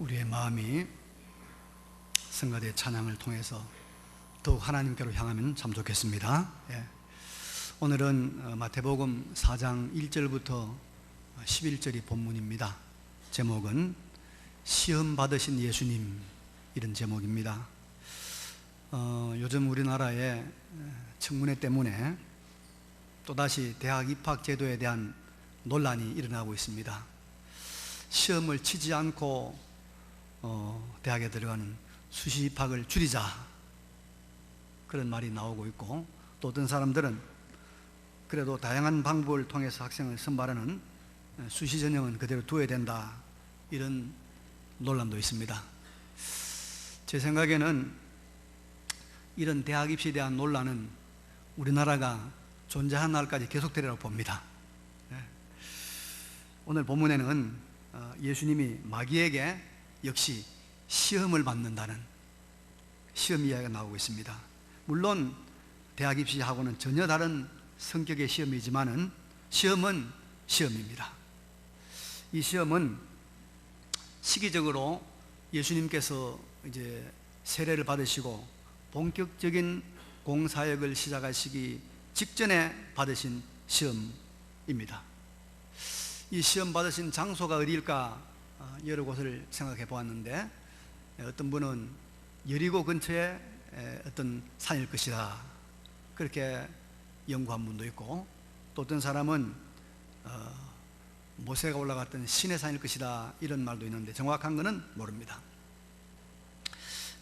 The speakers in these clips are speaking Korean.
우리의 마음이 성가대 찬양을 통해서 더욱 하나님께로 향하면 참 좋겠습니다. 오늘은 마태복음 4장 1절부터 11절이 본문입니다. 제목은 시험 받으신 예수님, 이런 제목입니다. 요즘 우리나라의 청문회 때문에 또다시 대학 입학 제도에 대한 논란이 일어나고 있습니다. 시험을 치지 않고 대학에 들어가는 수시 입학을 줄이자, 그런 말이 나오고 있고, 또 어떤 사람들은 그래도 다양한 방법을 통해서 학생을 선발하는 수시 전형은 그대로 두어야 된다, 이런 논란도 있습니다. 제 생각에는 이런 대학 입시에 대한 논란은 우리나라가 존재하는 날까지 계속되리라고 봅니다. 오늘 본문에는 예수님이 마귀에게 역시 시험을 받는다는 시험 이야기가 나오고 있습니다. 물론 대학 입시하고는 전혀 다른 성격의 시험이지만은 시험은 시험입니다. 이 시험은 시기적으로 예수님께서 이제 세례를 받으시고 본격적인 공사역을 시작하시기 직전에 받으신 시험입니다. 이 시험 받으신 장소가 어디일까 여러 곳을 생각해 보았는데, 어떤 분은 여리고 근처에 어떤 산일 것이다, 그렇게 연구한 분도 있고, 또 어떤 사람은 모세가 올라갔던 시내산일 것이다, 이런 말도 있는데 정확한 것은 모릅니다.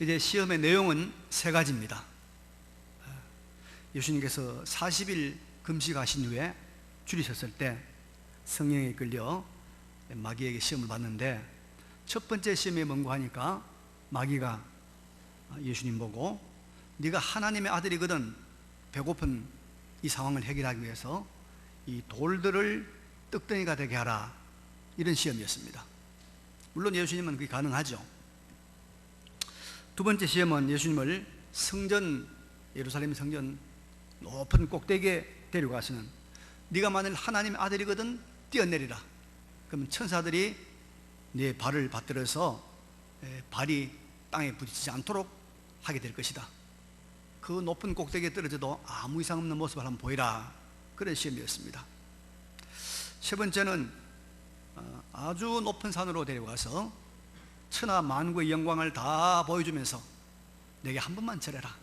이제 시험의 내용은 세 가지입니다. 예수님께서 40일 금식하신 후에 줄이셨을 때 성령에 이끌려 마귀에게 시험을 받는데, 첫 번째 시험이 뭔가 하니까 마귀가 예수님 보고 네가 하나님의 아들이거든 배고픈 이 상황을 해결하기 위해서 이 돌들을 떡덩이가 되게 하라, 이런 시험이었습니다. 물론 예수님은 그게 가능하죠. 두 번째 시험은 예수님을 성전, 예루살렘 성전 높은 꼭대기에 데려가서는 네가 만일 하나님의 아들이거든 뛰어내리라, 그러면 천사들이 네 발을 받들어서 발이 땅에 부딪히지 않도록 하게 될 것이다. 그 높은 꼭대기에 떨어져도 아무 이상 없는 모습을 한번 보이라, 그런 시험이었습니다. 세 번째는 아주 높은 산으로 데려가서 천하 만국의 영광을 다 보여주면서 내게 한 번만 절해라,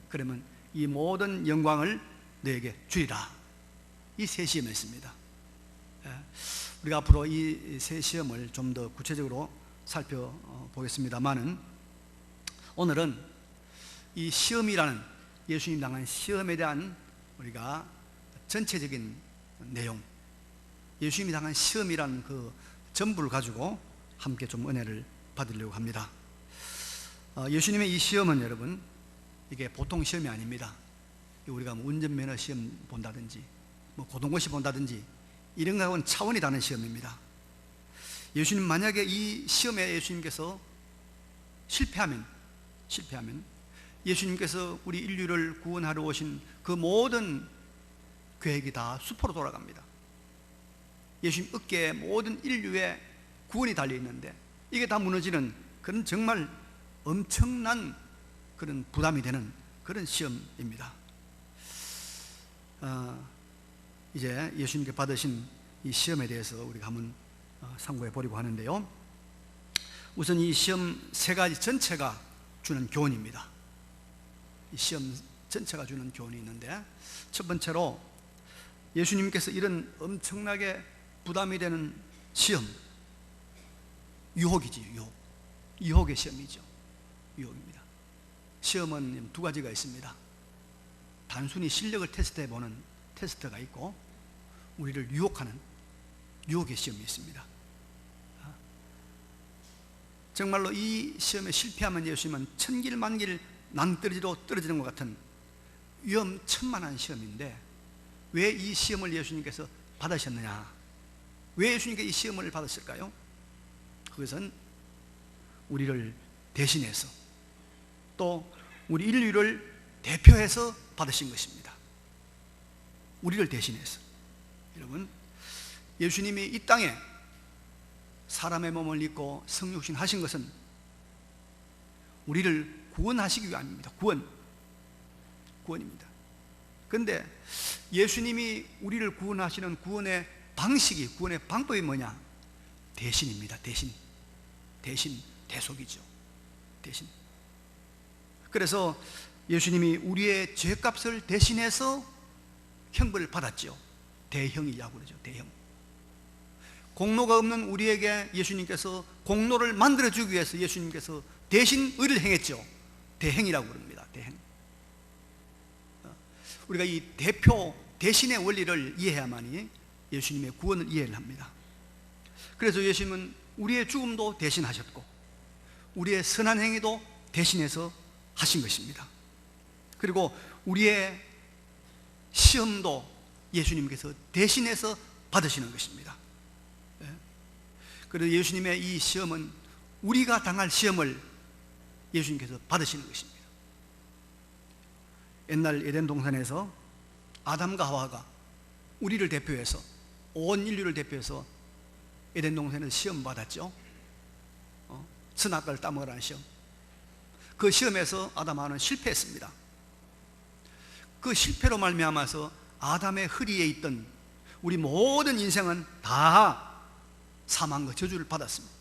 그러면 이 모든 영광을 너에게 주리라. 이 세 시험이었습니다. 우리가 앞으로 이 세 시험을 좀 더 구체적으로 살펴보겠습니다만은, 오늘은 이 시험이라는, 예수님 당한 시험에 대한 우리가 전체적인 내용, 예수님이 당한 시험이라는 그 전부를 가지고 함께 좀 은혜를 받으려고 합니다. 예수님의 이 시험은 여러분, 이게 보통 시험이 아닙니다. 우리가 뭐 운전면허 시험 본다든지 뭐 고등고시 본다든지 이런 거하고는 차원이 다른 시험입니다. 예수님, 만약에 이 시험에 예수님께서 실패하면 예수님께서 우리 인류를 구원하러 오신 그 모든 계획이 다 수포로 돌아갑니다. 예수님 어깨에 모든 인류의 구원이 달려있는데 이게 다 무너지는 그런 정말 엄청난 그런 부담이 되는 그런 시험입니다. 이제 예수님께 받으신 이 시험에 대해서 우리가 한번 상고해 보려고 하는데요. 우선 이 시험 세 가지 전체가 주는 교훈입니다. 이 시험 전체가 주는 교훈이 있는데, 첫 번째로 예수님께서 이런 엄청나게 부담이 되는 시험, 유혹이지, 유혹의 시험이죠. 유혹입니다. 시험은 두 가지가 있습니다. 단순히 실력을 테스트해보는 테스트가 있고, 우리를 유혹하는 유혹의 시험이 있습니다. 정말로 이 시험에 실패하면 예수님은 천길만길 낭떠러지로 떨어지는 것 같은 위험천만한 시험인데, 왜 이 시험을 예수님께서 받으셨느냐, 왜 예수님께서 이 시험을 받으실까요? 그것은 우리를 대신해서, 또 우리 인류를 대표해서 받으신 것입니다. 우리를 대신해서. 여러분, 예수님이 이 땅에 사람의 몸을 입고 성육신 하신 것은 우리를 구원하시기 위함입니다. 구원입니다. 그런데 예수님이 우리를 구원하시는 구원의 방식이, 구원의 방법이 뭐냐? 대신입니다. 대신, 대속이죠. 대신. 그래서 예수님이 우리의 죄값을 대신해서 형벌을 받았죠. 대형이라고 그러죠. 대형. 공로가 없는 우리에게 예수님께서 공로를 만들어주기 위해서 예수님께서 대신 의를 행했죠. 대행이라고 그럽니다. 대행. 우리가 이 대표, 대신의 원리를 이해해야만이 예수님의 구원을 이해를 합니다. 그래서 예수님은 우리의 죽음도 대신하셨고 우리의 선한 행위도 대신해서 하신 것입니다. 그리고 우리의 시험도 예수님께서 대신해서 받으시는 것입니다. 그래서 예수님의 이 시험은 우리가 당할 시험을 예수님께서 받으시는 것입니다. 옛날 에덴 동산에서 아담과 하와가 우리를 대표해서, 온 인류를 대표해서 에덴 동산에서 시험 받았죠. 선악과를 따먹으라는 시험. 그 시험에서 아담 하와는 실패했습니다. 그 실패로 말미암아서 아담의 허리에 있던 우리 모든 인생은 다 사망과 저주를 받았습니다.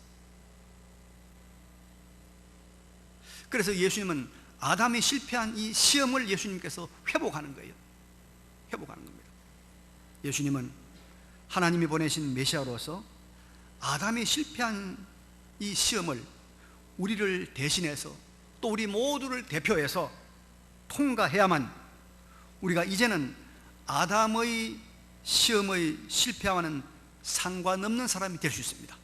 그래서 예수님은 아담이 실패한 이 시험을 예수님께서 회복하는 거예요. 회복하는 겁니다. 예수님은 하나님이 보내신 메시아로서 아담이 실패한 이 시험을 우리를 대신해서 또 우리 모두를 대표해서 통과해야만 우리가 이제는 아담의 시험의 실패와는 상관없는 사람이 될 수 있습니다.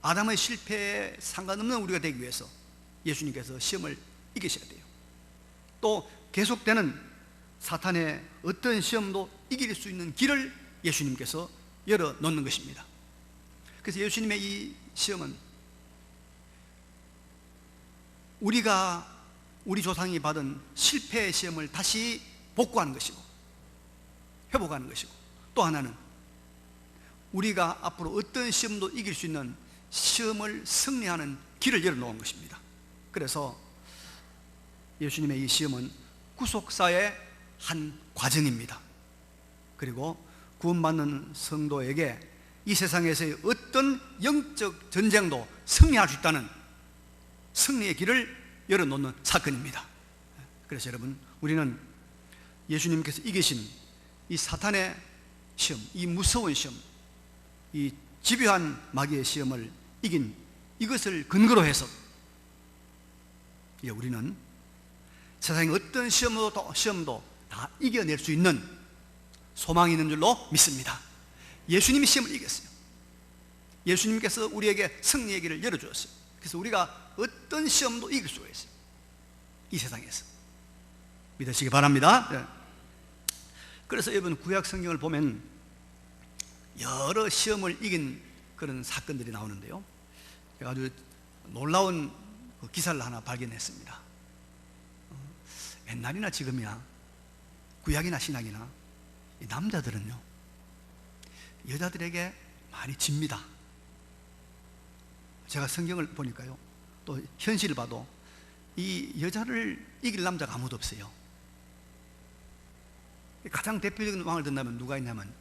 아담의 실패에 상관없는 우리가 되기 위해서 예수님께서 시험을 이기셔야 돼요. 또 계속되는 사탄의 어떤 시험도 이길 수 있는 길을 예수님께서 열어놓는 것입니다. 그래서 예수님의 이 시험은 우리 조상이 받은 실패의 시험을 다시 복구하는 것이고 회복하는 것이고, 또 하나는 우리가 앞으로 어떤 시험도 이길 수 있는 시험을 승리하는 길을 열어놓은 것입니다. 그래서 예수님의 이 시험은 구속사의 한 과정입니다. 그리고 구원받는 성도에게 이 세상에서의 어떤 영적 전쟁도 승리할 수 있다는 승리의 길을 열어놓는 사건입니다. 그래서 여러분, 우리는 예수님께서 이기신 이 사탄의 시험, 이 무서운 시험, 이 집요한 마귀의 시험을 이긴 이것을 근거로 해서 우리는 세상의 어떤 시험도 다 이겨낼 수 있는 소망이 있는 줄로 믿습니다. 예수님이 시험을 이겼어요. 예수님께서 우리에게 승리의 길을 열어주었어요. 그래서 우리가 어떤 시험도 이길 수가 있어요. 이 세상에서 믿으시기 바랍니다. 그래서 여러분, 구약 성경을 보면 여러 시험을 이긴 그런 사건들이 나오는데요, 제가 아주 놀라운 기사를 하나 발견했습니다. 옛날이나 지금이나 구약이나 신약이나 이 남자들은요, 여자들에게 많이 집니다. 제가 성경을 보니까요, 또 현실을 봐도 이 여자를 이길 남자가 아무도 없어요. 가장 대표적인 왕을 든다면 누가 있냐면,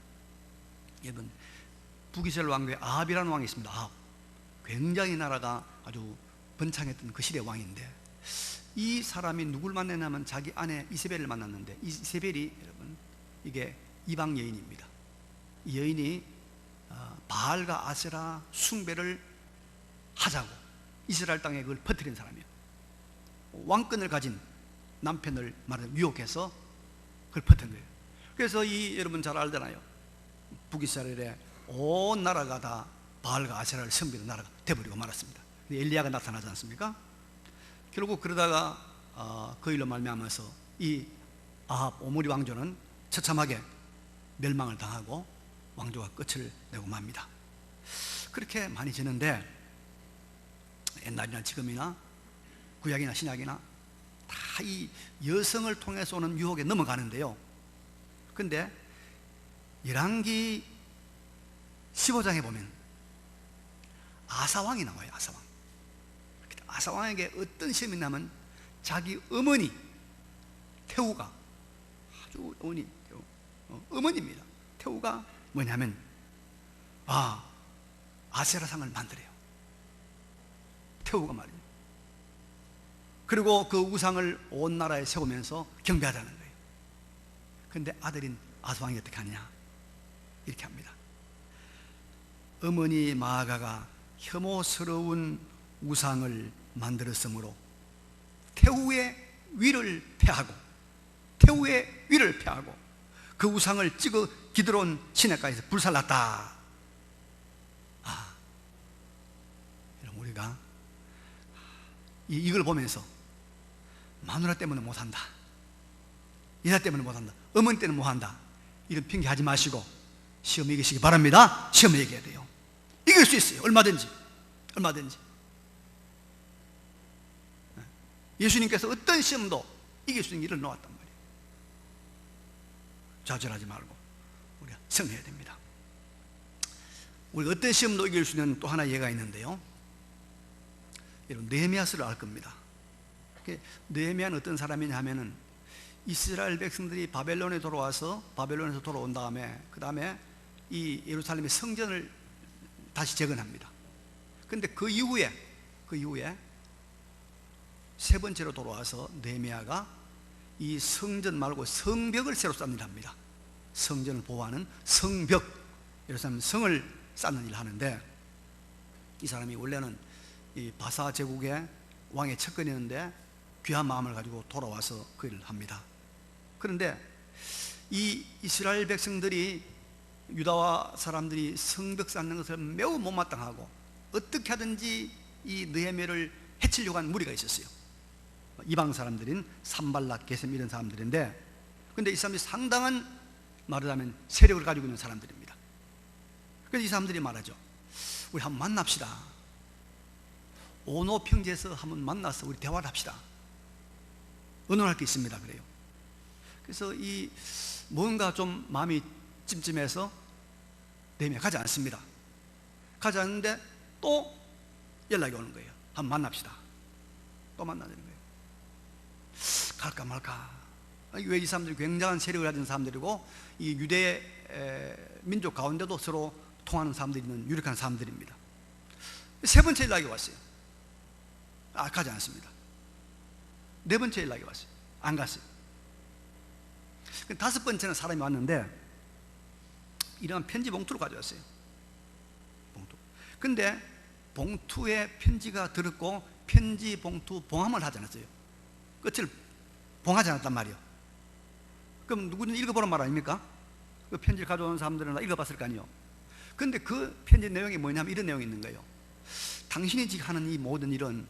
여러분, 북이스라엘 왕국에 아합이라는 왕이 있습니다. 아합. 굉장히 나라가 아주 번창했던 그 시대 왕인데, 이 사람이 누굴 만났냐면 자기 아내 이세벨을 만났는데, 이세벨이 여러분, 이게 이방 여인입니다. 이 여인이 바알과 아세라 숭배를 하자고 이스라엘 땅에 그걸 퍼뜨린 사람이에요. 왕권을 가진 남편을 말하자면 유혹해서 그걸 퍼뜨린 거예요. 그래서 여러분 잘 알잖아요. 북이스라엘의 온 나라가 다 바알과 아세라를 섬기는 나라가 되어버리고 말았습니다. 엘리야가 나타나지 않습니까? 결국 그러다가 그 일로 말미암아서 이 아합 오므리 왕조는 처참하게 멸망을 당하고 왕조가 끝을 내고 맙니다. 그렇게 많이 지는데, 옛날이나 지금이나 구약이나 신약이나 다 이 여성을 통해서 오는 유혹에 넘어가는데요, 근데 열왕기 15장에 보면 아사왕이 나와요. 아사왕. 아사왕에게 어떤 시험이 나면 자기 어머니 태우가, 아주 어머니 태우, 어머니입니다. 태우가 뭐냐면 아세라상을 만들어요. 태우가 말이에요. 그리고 그 우상을 온 나라에 세우면서 경배하자는 거예요. 그런데 아들인 아사왕이 어떻게 하느냐, 이렇게 합니다. 어머니 마아가가 혐오스러운 우상을 만들었으므로 태우의 위를 패하고 그 우상을 찍어 기드론 시내가에서 불살랐다. 우리가 이걸 보면서 마누라 때문에 못한다, 이사 때문에 못한다, 어머니 때문에 못한다, 이런 핑계 하지 마시고 시험 이기시기 바랍니다. 시험 이겨야 돼요. 이길 수 있어요. 얼마든지. 예수님께서 어떤 시험도 이길 수 있는 길을 놓았단 말이에요. 좌절하지 말고 우리가 승해야 됩니다. 우리가 어떤 시험도 이길 수 있는 또 하나 예가 있는데요, 여러분 느헤미야서를 알 겁니다. 느헤미야는 어떤 사람이냐 하면은 이스라엘 백성들이 바벨론에서 돌아온 다음에 그 다음에 이 예루살렘의 성전을 다시 재건합니다. 그런데 그 이후에 세 번째로 돌아와서 느헤미야가 이 성전 말고 성벽을 새로 쌓는 일을 합니다. 성전을 보호하는 성벽, 예루살렘 성을 쌓는 일을 하는데, 이 사람이 원래는 이 바사 제국의 왕의 측근이었는데 귀한 마음을 가지고 돌아와서 그 일을 합니다. 그런데 이 이스라엘 백성들이, 유다와 사람들이 성벽 쌓는 것을 매우 못마땅하고 어떻게 하든지 이 느헤미야를 해치려고 한 무리가 있었어요. 이방 사람들인 산발락, 게셈 이런 사람들인데, 근데 이 사람들이 상당한, 말하자면 세력을 가지고 있는 사람들입니다. 그래서 이 사람들이 말하죠. 우리 한번 만납시다. 오노 평지에서 한번 만나서 우리 대화를 합시다. 의논할 게 있습니다. 그래요. 그래서 이 뭔가 좀 마음이 찜찜해서 느헤미야 가지 않습니다. 가지 않는데 또 연락이 오는 거예요. 한번 만납시다. 또 만나는 거예요. 갈까 말까. 왜 이 사람들이 굉장한 세력을 가진 사람들이고 이 유대 민족 가운데도 서로 통하는 사람들이 있는 유력한 사람들입니다. 세 번째 연락이 왔어요. 가지 않습니다. 네 번째 연락이 왔어요. 안 갔어요. 다섯 번째는 사람이 왔는데 이런 편지 봉투를 가져왔어요. 봉투. 근데 봉투에 편지가 들었고 편지 봉투 봉함을 하지 않았어요. 끝을 봉하지 않았단 말이에요. 그럼 누구든 읽어보란 말 아닙니까? 그 편지를 가져온 사람들은 다 읽어봤을 거 아니에요. 근데 그 편지 내용이 뭐냐면 이런 내용이 있는 거예요. 당신이 지금 하는 이 모든 일은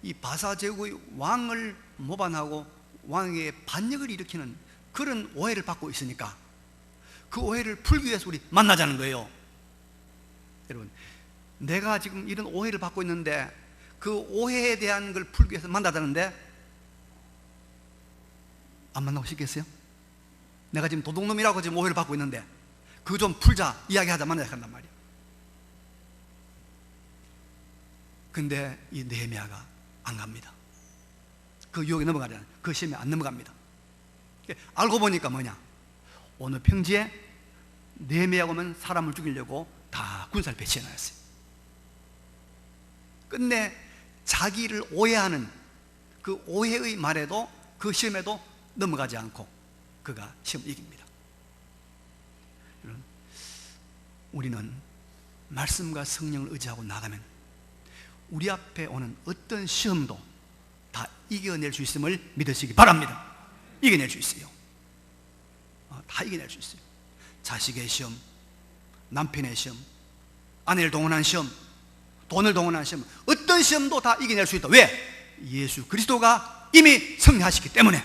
이 바사 제국의 왕을 모반하고 왕에게 반역을 일으키는 그런 오해를 받고 있으니까 그 오해를 풀기 위해서 우리 만나자는 거예요. 여러분, 내가 지금 이런 오해를 받고 있는데 그 오해에 대한 걸 풀기 위해서 만나자는데 안 만나고 싶겠어요? 내가 지금 도둑놈이라고 지금 오해를 받고 있는데 그거 좀 풀자, 이야기하자, 만나자 한단 말이에요. 근데 이 느헤미야가 안 갑니다. 그 유혹에 넘어가잖아요. 그 시험에 안 넘어갑니다. 알고 보니까 뭐냐, 어느 평지에 느헤미야가 오면 사람을 죽이려고 다 군사를 배치해놨어요. 끝내 자기를 오해하는 그 오해의 말에도 그 시험에도 넘어가지 않고 그가 시험을 이깁니다. 우리는 말씀과 성령을 의지하고 나가면 우리 앞에 오는 어떤 시험도 다 이겨낼 수 있음을 믿으시기 바랍니다. 이겨낼 수 있어요. 다 이겨낼 수 있어요. 자식의 시험, 남편의 시험, 아내를 동원한 시험, 돈을 동원한 시험, 어떤 시험도 다 이겨낼 수 있다. 왜? 예수 그리스도가 이미 승리하시기 때문에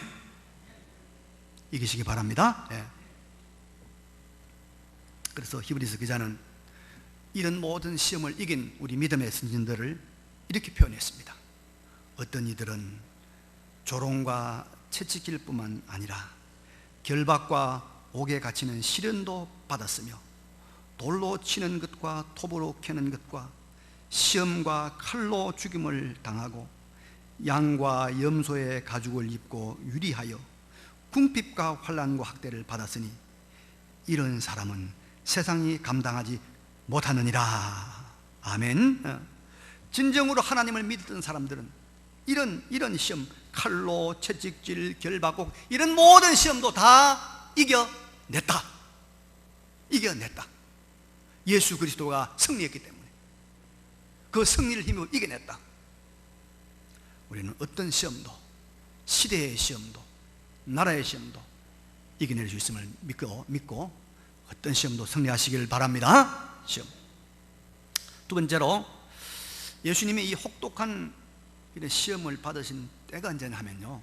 이기시기 바랍니다. 예. 그래서 히브리서 기자는 이런 모든 시험을 이긴 우리 믿음의 선진들을 이렇게 표현했습니다. 어떤 이들은 조롱과 채찍질 뿐만 아니라 결박과 옥에 갇히는 시련도 받았으며 돌로 치는 것과 톱으로 캐는 것과 시험과 칼로 죽임을 당하고 양과 염소의 가죽을 입고 유리하여 궁핍과 환난과 학대를 받았으니 이런 사람은 세상이 감당하지 못하느니라. 아멘. 진정으로 하나님을 믿었던 사람들은 이런 시험, 칼로 채찍질, 결박곡, 이런 모든 시험도 다 이겨냈다. 예수 그리스도가 승리했기 때문에 그 승리를 힘입어 이겨냈다. 우리는 어떤 시험도, 시대의 시험도, 나라의 시험도 이겨낼 수 있음을 믿고 어떤 시험도 승리하시길 바랍니다. 시험. 두 번째로, 예수님이 이 혹독한 이런 시험을 받으신 때가 언제냐 하면요,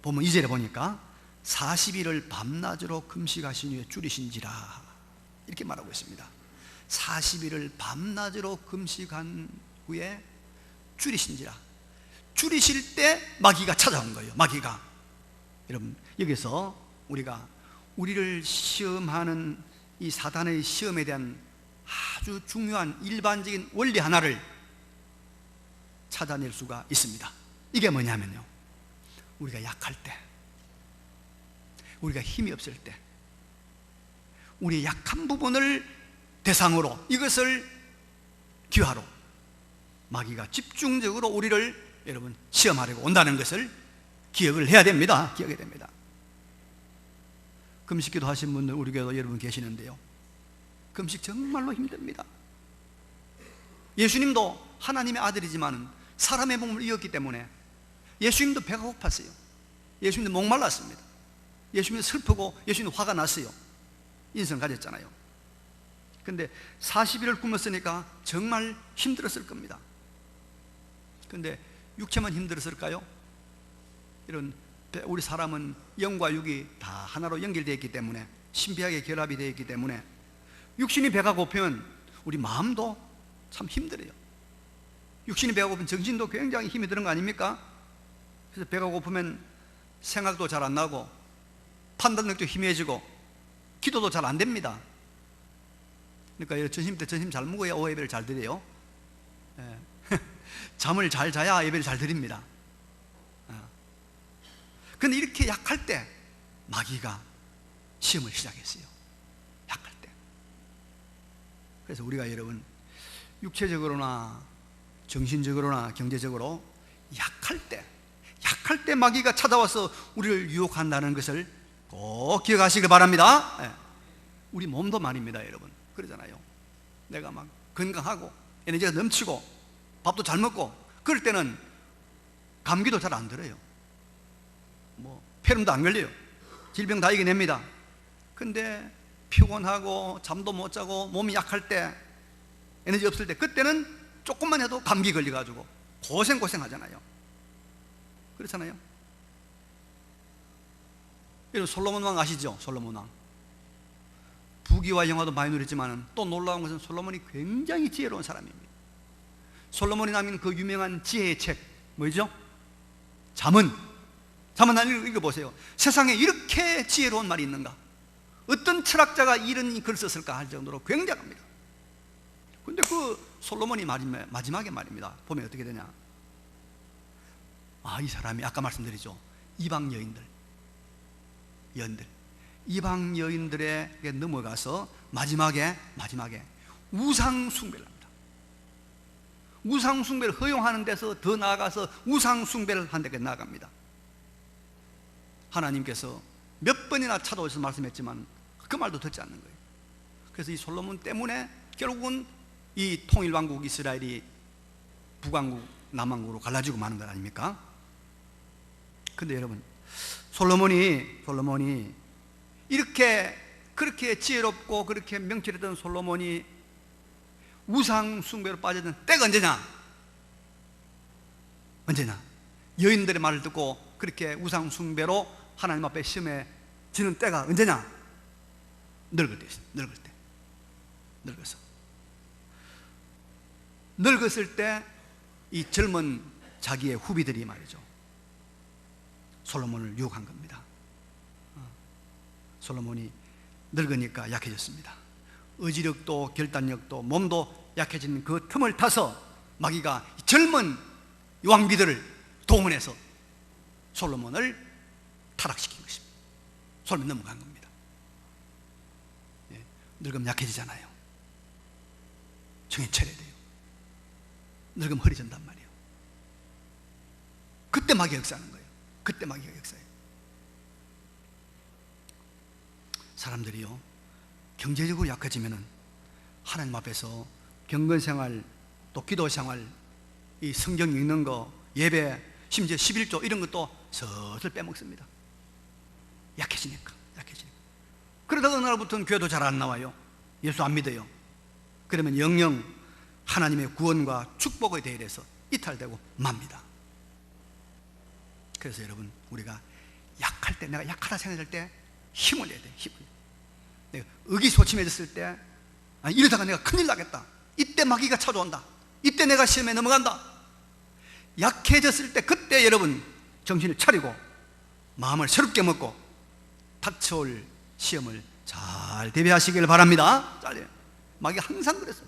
보면 2절에 보니까 40일을 밤낮으로 금식하신 후에 줄이신지라 이렇게 말하고 있습니다. 40일을 밤낮으로 금식한 후에 줄이신지라. 줄이실 때 마귀가 찾아온 거예요. 마귀가. 여러분, 여기서 우리가 우리를 시험하는 이 사단의 시험에 대한 아주 중요한 일반적인 원리 하나를 찾아낼 수가 있습니다. 이게 뭐냐면요, 우리가 약할 때, 우리가 힘이 없을 때, 우리의 약한 부분을 대상으로, 이것을 기화로 마귀가 집중적으로 우리를 여러분 시험하려고 온다는 것을 기억을 해야 됩니다. 기억해야 됩니다. 금식기도 하신 분들 우리 교회도 여러분 계시는데요, 금식 정말로 힘듭니다. 예수님도 하나님의 아들이지만 사람의 몸을 이었기 때문에 예수님도 배가 고팠어요. 예수님도 목말랐습니다. 예수님도 슬프고 예수님도 화가 났어요. 인성 가졌잖아요. 근데 40일을 굶었으니까 정말 힘들었을 겁니다. 근데 육체만 힘들었을까요? 우리 사람은 영과 육이 다 하나로 연결되어 있기 때문에, 신비하게 결합이 되어 있기 때문에 육신이 배가 고프면 우리 마음도 참 힘들어요. 육신이 배가 고프면 정신도 굉장히 힘이 드는 거 아닙니까? 그래서 배가 고프면 생각도 잘 안 나고 판단력도 희미해지고 기도도 잘 안 됩니다. 그러니까 점심 때 점심 잘 먹어야 오후 예배를 잘 드려요. 잠을 잘 자야 예배를 잘 드립니다. 그런데 이렇게 약할 때 마귀가 시험을 시작했어요. 약할 때. 그래서 우리가 여러분 육체적으로나 정신적으로나 경제적으로 약할 때 마귀가 찾아와서 우리를 유혹한다는 것을 꼭 기억하시길 바랍니다. 우리 몸도 말입니다. 여러분 그러잖아요. 내가 막 건강하고 에너지가 넘치고 밥도 잘 먹고 그럴 때는 감기도 잘 안 들어요. 폐렴도 안 걸려요. 질병 다 이겨냅니다. 근데 피곤하고 잠도 못 자고 몸이 약할 때, 에너지 없을 때, 그때는 조금만 해도 감기 걸려가지고 고생하잖아요. 그렇잖아요. 여러분 솔로몬 왕 아시죠? 솔로몬 왕. 부귀와 영화도 많이 누렸지만 또 놀라운 것은 솔로몬이 굉장히 지혜로운 사람입니다. 솔로몬이 남긴 그 유명한 지혜의 책 뭐죠? 잠언 한번 읽어보세요. 세상에 이렇게 지혜로운 말이 있는가? 어떤 철학자가 이런 글을 썼을까 할 정도로 굉장합니다. 근데 그 솔로몬이 마지막에 말입니다. 보면 어떻게 되냐? 이 사람이 아까 말씀드리죠. 이방 여인들 이방 여인들에게 넘어가서 마지막에 우상 숭배를 합니다. 우상 숭배를 허용하는 데서 더 나아가서 우상 숭배를 하는 데까지 나아갑니다. 하나님께서 몇 번이나 찾아오셔서 말씀했지만 그 말도 듣지 않는 거예요. 그래서 이 솔로몬 때문에 결국은 이 통일왕국 이스라엘이 북왕국 남왕국으로 갈라지고 마는 것 아닙니까? 근데 여러분 솔로몬이 그렇게 지혜롭고 그렇게 명철했던 솔로몬이 우상 숭배로 빠졌던 때가 언제냐? 여인들의 말을 듣고 그렇게 우상 숭배로 하나님 앞에 시험에 지는 때가 언제냐? 늙었을 때 이 젊은 자기의 후비들이 말이죠, 솔로몬을 유혹한 겁니다. 솔로몬이 늙으니까 약해졌습니다. 의지력도 결단력도 몸도 약해진 그 틈을 타서 마귀가 젊은 왕비들을 동원해서 솔로몬을 타락시킨 것입니다. 솔로몬 넘어간 겁니다. 늙으면 약해지잖아요. 정신 차려야 돼요. 늙으면 허리 전단 말이에요. 그때 마귀가 역사하는 거예요. 그때 마귀가 역사해요. 사람들이요, 경제적으로 약해지면은 하나님 앞에서 경건생활, 또 기도생활, 이 성경 읽는 거, 예배, 심지어 11조 이런 것도 슬슬 빼먹습니다. 약해지니까. 그러다가 어느 날부터는 교회도 잘 안 나와요. 예수 안 믿어요. 그러면 영영 하나님의 구원과 축복에 대해서 이탈되고 맙니다. 그래서 여러분, 우리가 약할 때, 내가 약하다 생각할 때 힘을 내야 돼. 힘을. 내가 의기소침해졌을 때, 이러다가 내가 큰일 나겠다, 이때 마귀가 찾아온다. 이때 내가 시험에 넘어간다. 약해졌을 때, 그때 여러분 정신을 차리고 마음을 새롭게 먹고 닥쳐올 시험을 잘 대비하시길 바랍니다. 마귀가 항상 그랬어요.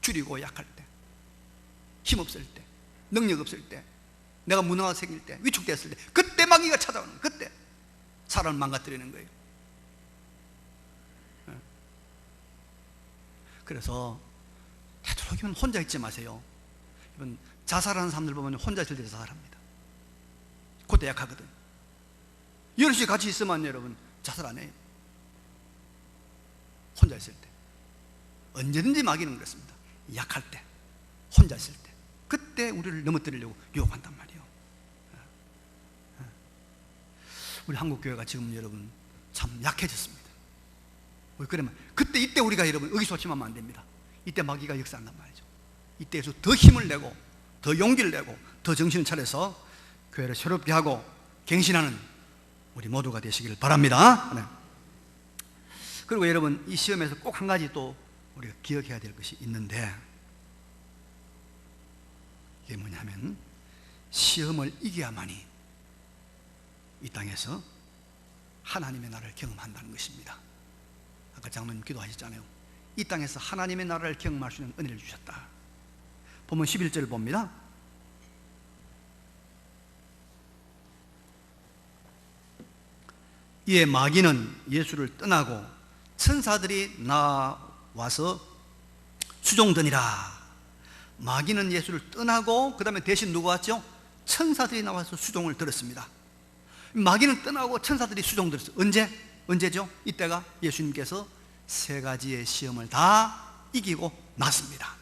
줄이고 약할 때, 힘없을 때, 능력 없을 때, 내가 무능하게 생길 때, 위축됐을 때, 그때 마귀가 찾아오는 거예요. 그때 사람을 망가뜨리는 거예요. 그래서 되도록이면 혼자 있지 마세요. 여러분, 자살하는 사람들 보면 혼자 있을 때 자살합니다. 그때 약하거든. 여럿이 같이 있으면 여러분 자살 안 해요. 혼자 있을 때. 언제든지 마귀는 그렇습니다. 약할 때, 혼자 있을 때, 그때 우리를 넘어뜨리려고 유혹한단 말이에요. 우리 한국교회가 지금 여러분 참 약해졌습니다. 그러면 그때 이때 우리가 여러분 의기소침하면 안 됩니다. 이때 마귀가 역사한단 말이죠. 이때에서 더 힘을 내고 더 용기를 내고 더 정신을 차려서 교회를 새롭게 하고 갱신하는 우리 모두가 되시기를 바랍니다. 네. 그리고 여러분, 이 시험에서 꼭 한 가지 또 우리가 기억해야 될 것이 있는데, 이게 뭐냐면 시험을 이겨야만이 이 땅에서 하나님의 나라를 경험한다는 것입니다. 아까 장로님 기도하셨잖아요. 이 땅에서 하나님의 나라를 경험할 수 있는 은혜를 주셨다. 보면 11절을 봅니다. 이에 마귀는 예수를 떠나고 천사들이 나와서 수종드니라. 마귀는 예수를 떠나고 그 다음에 대신 누가 왔죠? 천사들이 나와서 수종을 들었습니다. 마귀는 떠나고 천사들이 수종 들었어요. 언제죠? 이때가 예수님께서 세 가지의 시험을 다 이기고 났습니다.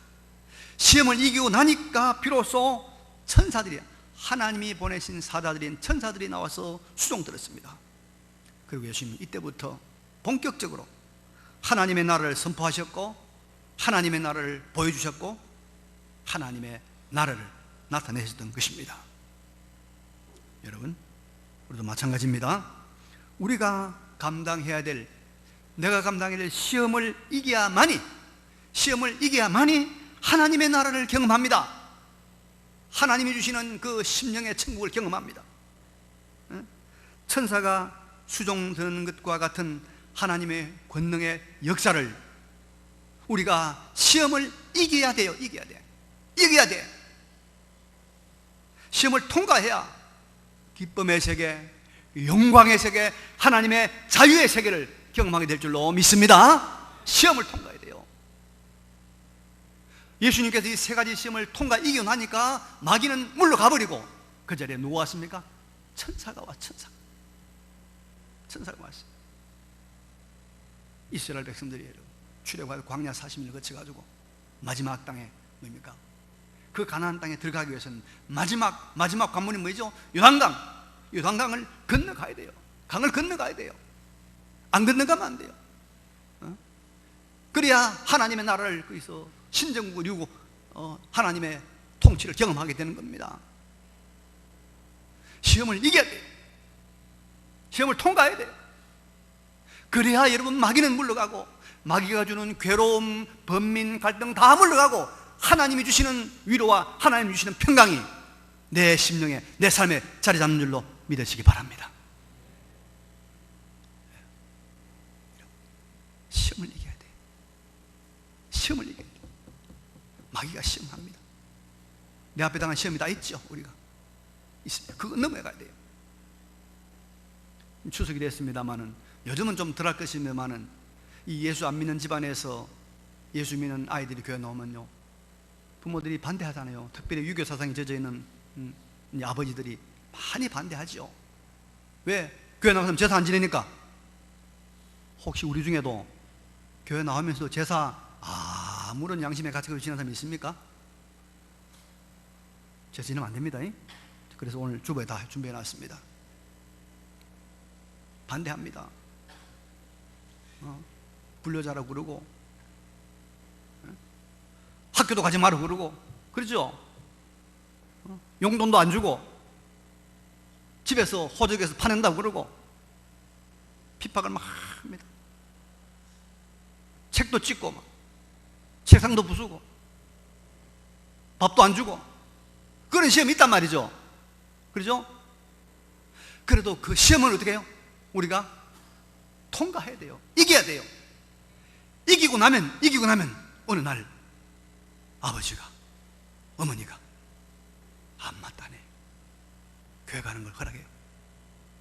시험을 이기고 나니까 비로소 천사들이, 하나님이 보내신 사자들인 천사들이 나와서 수종 들었습니다. 그리고 예수님은 이때부터 본격적으로 하나님의 나라를 선포하셨고, 하나님의 나라를 보여주셨고, 하나님의 나라를 나타내셨던 것입니다. 여러분, 우리도 마찬가지입니다. 우리가 감당해야 될, 내가 감당해야 될 시험을 이겨야만이 하나님의 나라를 경험합니다. 하나님이 주시는 그 심령의 천국을 경험합니다. 천사가 수종드는 것과 같은 하나님의 권능의 역사를 우리가 시험을 이겨야 돼요. 이겨야 돼. 시험을 통과해야 기쁨의 세계, 영광의 세계, 하나님의 자유의 세계를 경험하게 될 줄로 믿습니다. 시험을 통과해야 돼요. 예수님께서 이 세 가지 시험을 통과 이겨 나니까 마귀는 물러가 버리고 그 자리에 누가 왔습니까? 천사가 왔어요. 이스라엘 백성들이 출애굽하고 광야 40년을 거쳐가지고 마지막 땅에 뭡니까? 그 가나안 땅에 들어가기 위해서는 마지막 관문이 뭐죠? 요단강을 건너가야 돼요. 강을 건너가야 돼요. 안 건너가면 안 돼요. 그래야 하나님의 나라를 거기서 신정국을 이루고 하나님의 통치를 경험하게 되는 겁니다. 시험을 이겨야 돼요. 시험을 통과해야 돼요. 그래야 여러분 마귀는 물러가고, 마귀가 주는 괴로움, 번민, 갈등 다 물러가고, 하나님이 주시는 위로와 하나님이 주시는 평강이 내 심령에, 내 삶에 자리 잡는 줄로 믿으시기 바랍니다. 시험을 이겨야 돼요. 시험을 이겨야 돼요. 마귀가 시험합니다. 내 앞에 당한 시험이 다 있죠. 우리가 있습니다. 그거 넘어가야 돼요. 추석이 됐습니다만은 요즘은 좀 덜할 것이면은 이 예수 안 믿는 집안에서 예수 믿는 아이들이 교회 나오면요, 부모들이 반대하잖아요. 특별히 유교 사상이 젖어 있는 아버지들이 많이 반대하죠. 왜? 교회 나가면 제사 안 지내니까. 혹시 우리 중에도 교회 나오면서 제사 아무런 양심의 가책으로 지내는 사람이 있습니까? 제사 지내면 안 됩니다. 그래서 오늘 주보에 다 준비해 놨습니다. 반대합니다. 불려자라고 그러고, 학교도 가지 말라고 그러고, 그렇죠? 용돈도 안 주고, 집에서 호적에서 파낸다고 그러고, 핍박을 막 합니다. 책도 찍고, 막 책상도 부수고, 밥도 안 주고, 그런 시험이 있단 말이죠. 그렇죠? 그래도 그 시험을 어떻게 해요? 우리가 통과해야 돼요. 이겨야 돼요. 이기고 나면 어느 날 아버지가, 어머니가 안 맞다네, 교회 가는 걸 허락해요.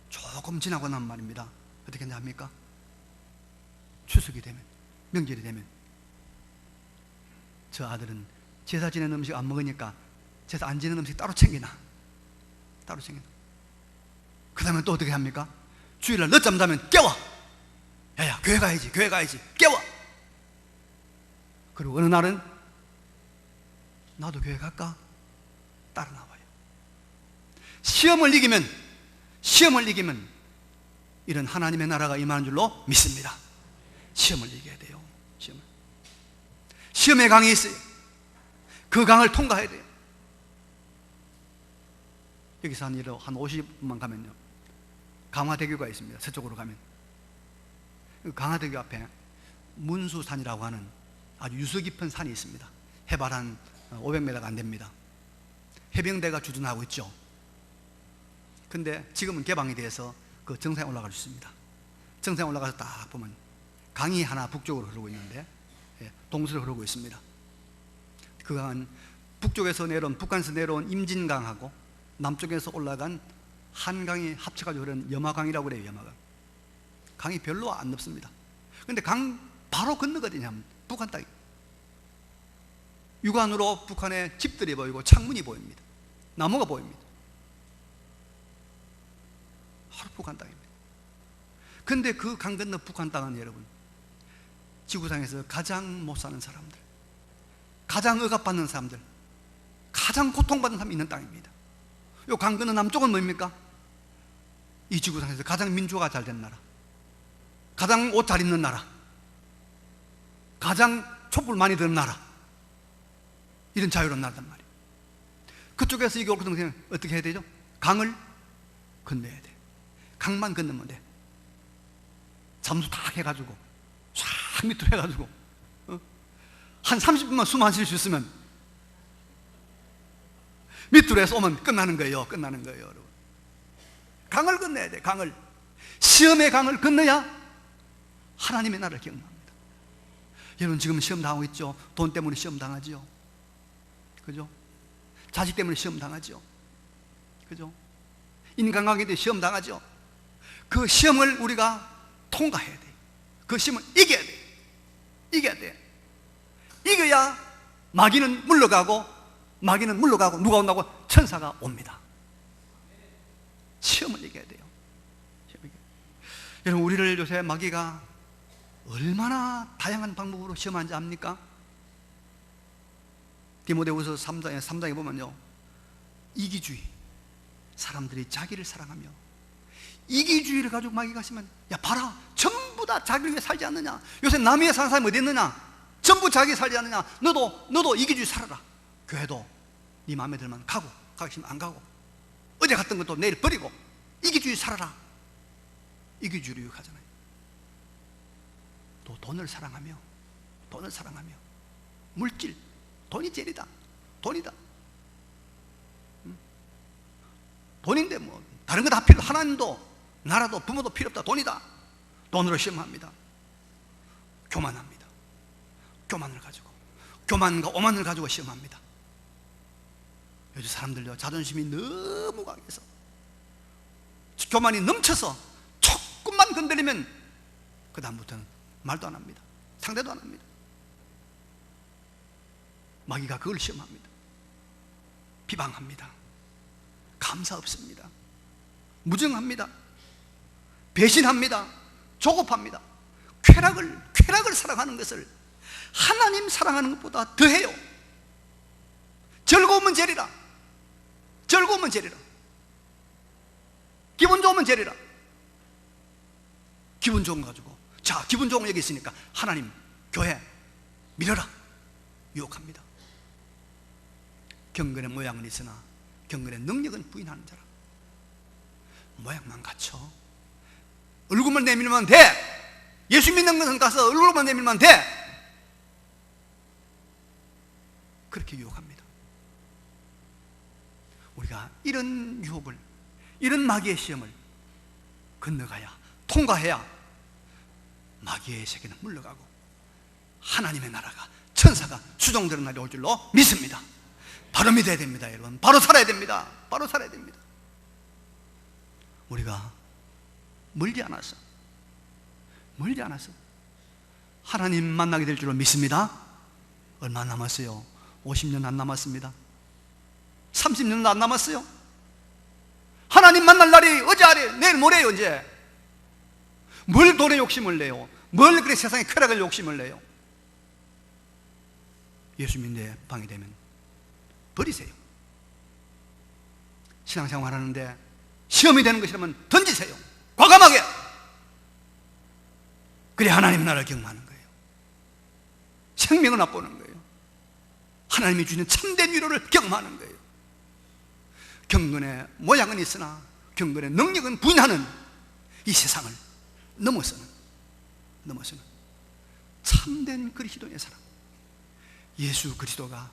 조금 지나고 나면 말입니다, 어떻게 합니까? 추석이 되면, 명절이 되면 저 아들은 제사 지내는 음식 안 먹으니까 제사 안 지내는 음식 따로 챙기나. 그 다음에 또 어떻게 합니까? 주일날 늦잠 자면 깨워. 야야, 교회 가야지 깨워. 그리고 어느 날은 나도 교회 갈까? 따라 나와요. 시험을 이기면 이런 하나님의 나라가 임하는 줄로 믿습니다. 시험을 이겨야 돼요. 시험의 강이 있어요. 그 강을 통과해야 돼요. 여기서 한 50분만 가면요, 강화대교가 있습니다. 서쪽으로 가면 강화대교 앞에 문수산이라고 하는 아주 유서 깊은 산이 있습니다. 해발 한 500m가 안 됩니다. 해병대가 주둔하고 있죠. 근데 지금은 개방이 돼서 그 정상에 올라갈 수 있습니다. 정상에 올라가서 딱 보면 강이 하나 북쪽으로 흐르고 있는데, 동서로 흐르고 있습니다. 그 강은 북쪽에서 내려온, 북한에서 내려온 임진강하고 남쪽에서 올라간 한강이 합쳐가지고 흐르는 염화강이라고 그래요. 염화강. 강이 별로 안 넓습니다. 근데 강 바로 건너가 어디냐면 북한 땅이, 육안으로 북한의 집들이 보이고 창문이 보입니다. 나무가 보입니다. 바로 북한 땅입니다. 근데 그 강 건너 북한 땅은 여러분, 지구상에서 가장 못 사는 사람들, 가장 억압받는 사람들, 가장 고통받는 사람이 있는 땅입니다. 요 강 건너 남쪽은 뭡니까? 이 지구상에서 가장 민주화가 잘 된 나라, 가장 옷 잘 입는 나라, 가장 촛불 많이 드는 나라, 이런 자유로운 나라단 말이에요. 그쪽에서 이게 옳거든. 어떻게 해야 되죠? 강을 건너야 돼. 강만 건너면 돼. 잠수 다 해가지고 쫙 밑으로 해가지고 한 30분만 숨 안 쉴 수 있으면 밑으로 해서 오면 끝나는 거예요. 여러분. 강을 건너야 돼. 강을. 시험의 강을 건너야 하나님의 나라를 기억납니다. 여러분, 지금 시험 당하고 있죠? 돈 때문에 시험 당하죠? 그죠? 자식 때문에 시험 당하죠? 그죠? 인간관계 때문에 시험 당하죠? 그 시험을 우리가 통과해야 돼. 그 시험을 이겨야 돼. 이겨야 마귀는 물러가고 누가 온다고? 천사가 옵니다. 시험을 이겨야 돼요. 여러분, 우리를 요새 마귀가 얼마나 다양한 방법으로 시험하는지 압니까? 디모데후서 3장에 보면요, 이기주의, 사람들이 자기를 사랑하며, 이기주의를 가지고 마귀가 하시면, 야 봐라, 전부 다 자기를 위해 살지 않느냐, 요새 남을 위해 사는 사람이 어디 있느냐, 전부 자기 살지 않느냐, 너도 이기주의 살아라. 교회도 네 마음에 들면 가고, 가기 싫으면 안 가고, 어제 갔던 것도 내일 버리고, 이기주의 살아라. 이기주의로 유혹하잖아요. 또 돈을 사랑하며 물질, 돈이 제일이다. 돈이다. 돈인데 뭐 다른 거 다 필요, 하나님도 나라도 부모도 필요 없다. 돈이다. 돈으로 시험합니다. 교만합니다. 교만을 가지고 교만과 오만을 가지고 시험합니다. 요즘 사람들요, 자존심이 너무 강해서, 교만이 넘쳐서 조금만 건드리면 그 다음부터는 말도 안 합니다. 상대도 안 합니다. 마귀가 그걸 시험합니다. 비방합니다. 감사 없습니다. 무정합니다. 배신합니다. 조급합니다. 쾌락을 사랑하는 것을 하나님 사랑하는 것보다 더해요. 즐거우면 재리라. 즐거우면 재리라. 기분 좋으면 재리라. 기분 좋은 거 가지고, 자, 기분 좋은 거 여기 있으니까 하나님, 교회 밀어라. 유혹합니다. 경건의 모양은 있으나 경건의 능력은 부인하는 자라. 모양만 갖춰. 얼굴만 내밀면 돼. 예수 믿는 것은 가서 얼굴만 내밀면 돼. 그렇게 유혹합니다. 우리가 이런 유혹을, 이런 마귀의 시험을 건너가야, 통과해야 마귀의 세계는 물러가고 하나님의 나라가, 천사가 수종되는 날이 올 줄로 믿습니다. 바로 믿어야 됩니다, 여러분. 바로 살아야 됩니다. 바로 살아야 됩니다. 우리가 멀지 않아서 하나님 만나게 될 줄로 믿습니다. 얼마 남았어요? 50년 안 남았습니다. 30년도 안 남았어요. 하나님 만날 날이 어제 아래 내일 모레요. 이제 뭘 돈에 욕심을 내요? 뭘 그래 세상에 쾌락을 욕심을 내요? 예수 믿는 방이 되면 버리세요. 신앙생활 하는데 시험이 되는 것이라면 던지세요. 과감하게. 그래 하나님의 나라를 경험하는 거예요. 생명을 맛보는 거예요. 하나님이 주시는 참된 위로를 경험하는 거예요. 경건의 모양은 있으나 경건의 능력은 부인하는 이 세상을 넘어서는 참된 그리스도의 사람, 예수 그리스도가,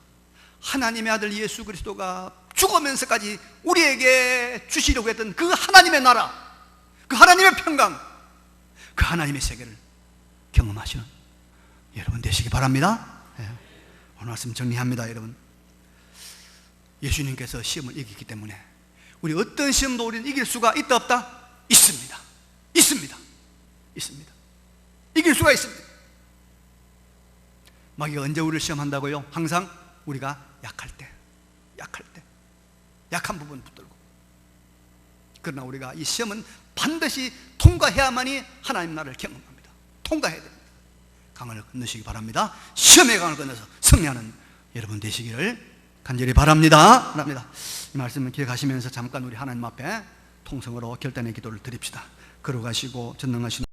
하나님의 아들 예수 그리스도가 죽으면서까지 우리에게 주시려고 했던 그 하나님의 나라, 그 하나님의 평강, 그 하나님의 세계를 경험하시는 여러분 되시기 바랍니다. 오늘 말씀 정리합니다. 여러분, 예수님께서 시험을 이기기 때문에 우리 어떤 시험도 우리는 이길 수가 있다 없다? 있습니다. 이길 수가 있습니다. 마귀가 언제 우리를 시험한다고요? 항상 우리가 약할 때, 약한 부분 붙들고. 그러나 우리가 이 시험은 반드시 통과해야만이 하나님 나라를 경험합니다. 통과해야 됩니다. 강을 건너시기 바랍니다. 시험의 강을 건너서 승리하는 여러분 되시기를 간절히 바랍니다. 이 말씀을 기억하시면서 잠깐 우리 하나님 앞에 통성으로 결단의 기도를 드립시다. 걸어가시고 전능하신